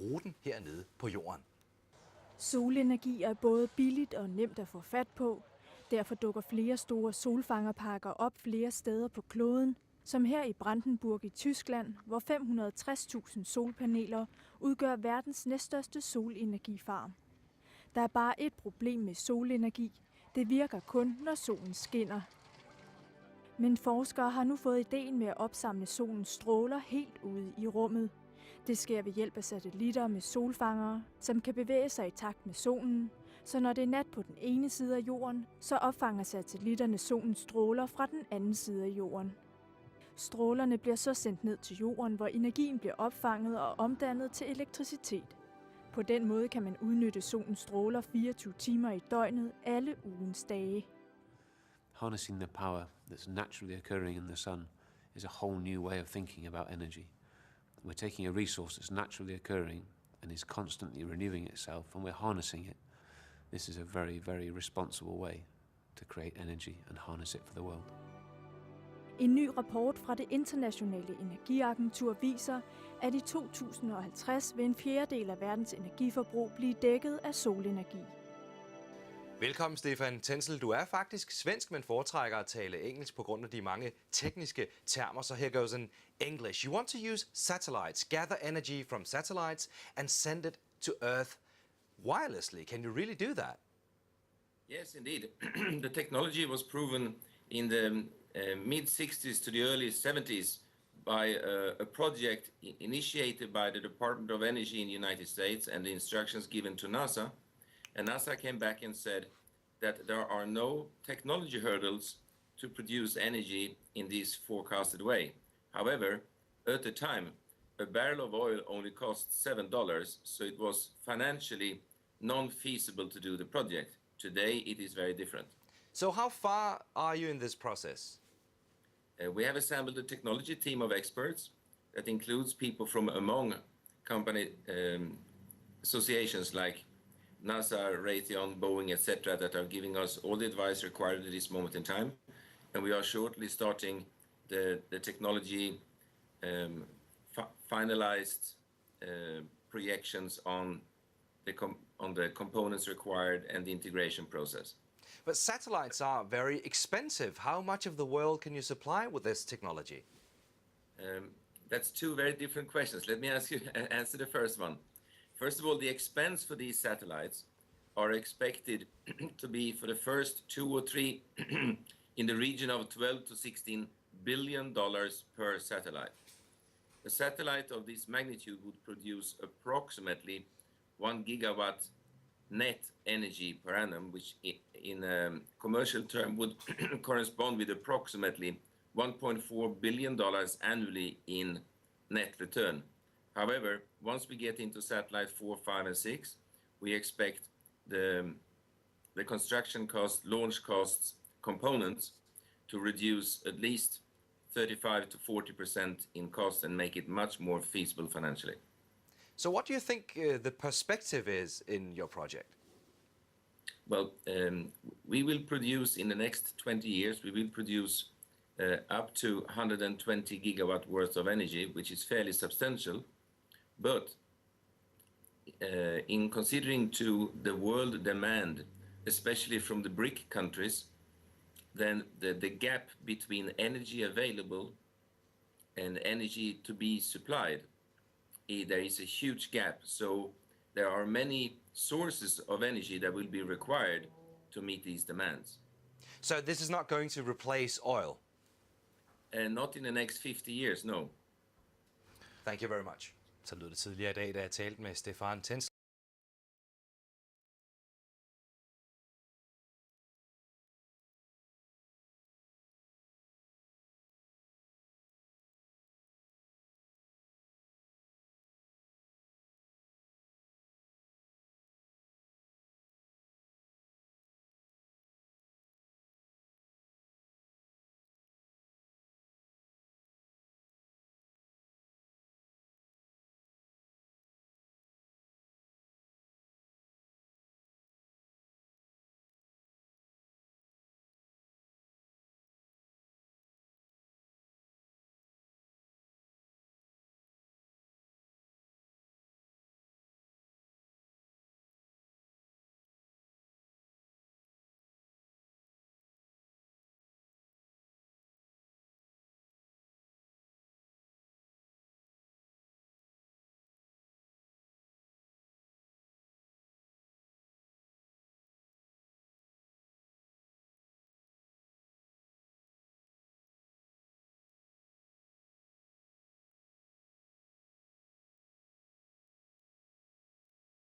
bruge den hernede på jorden. Solenergi er både billigt og nemt at få fat på. Derfor dukker flere store solfangerparker op flere steder på kloden, som her i Brandenburg i Tyskland, hvor 560.000 solpaneler udgør verdens næststørste solenergifarm. Der er bare et problem med solenergi. Det virker kun, når solen skinner. Men forskere har nu fået ideen med at opsamle solens stråler helt ude i rummet. Det sker ved hjælp af satellitter med solfangere, som kan bevæge sig i takt med solen, så når det er nat på den ene side af jorden, så opfanger satellitterne solens stråler fra den anden side af jorden. Strålerne bliver så sendt ned til jorden, hvor energien bliver opfanget og omdannet til elektricitet. På den måde kan man udnytte solens stråler 24 timer i døgnet alle ugens dage. Harnessing the power that's naturally occurring in the sun is a whole new way of thinking about energy. We're taking a resource that's naturally occurring and is constantly renewing itself, and we're harnessing it. This is a very, very responsible way to create energy and harness it for the world. En ny rapport fra det internationale energiagentur viser, at i 2050 vil en fjerdedel af verdens energiforbrug blive dækket af solenergi. Velkommen, Stephan Tennsel. Du er faktisk svensk, men foretrækker at tale engelsk på grund af de mange tekniske termer. So here goes in English. You want to use satellites, gather energy from satellites and send it to Earth wirelessly. Can you really do that? Yes, indeed. The technology was proven in the mid-60s to the early 70s by a project initiated by the Department of Energy in the United States and the instructions given to NASA. And NASA came back and said that there are no technology hurdles to produce energy in this forecasted way. However, at the time, a barrel of oil only cost $7, so it was financially non-feasible to do the project. Today, it is very different. So how far are you in this process? We have assembled a technology team of experts that includes people from among company associations like NASA, Raytheon, Boeing, etc., that are giving us all the advice required at this moment in time. And we are shortly starting the technology finalized projections on the components required and the integration process. But satellites are very expensive. How much of the world can you supply with this technology? That's two very different questions. Let me answer the first one. First of all, the expense for these satellites are expected to be, for the first 2 or 3, in the region of $12 to $16 billion per satellite. A satellite of this magnitude would produce approximately 1 gigawatt net energy per annum, which in commercial term would correspond with approximately $1.4 billion annually in net return. However, once we get into satellite 4, 5, and 6, we expect the construction cost, launch costs, components to reduce at least 35 to 40% in cost and make it much more feasible financially. So what do you think the perspective is in your project? Well, we will produce in the next 20 years, we will produce up to 120 gigawatt worth of energy, which is fairly substantial. But in considering to the world demand, especially from the BRIC countries, then the gap between energy available and energy to be supplied, there is a huge gap. So there are many sources of energy that will be required to meet these demands. So this is not going to replace oil? Not in the next 50 years, no. Thank you very much. Så lød det tidligere i dag, da jeg talte med Stephan Tennsel.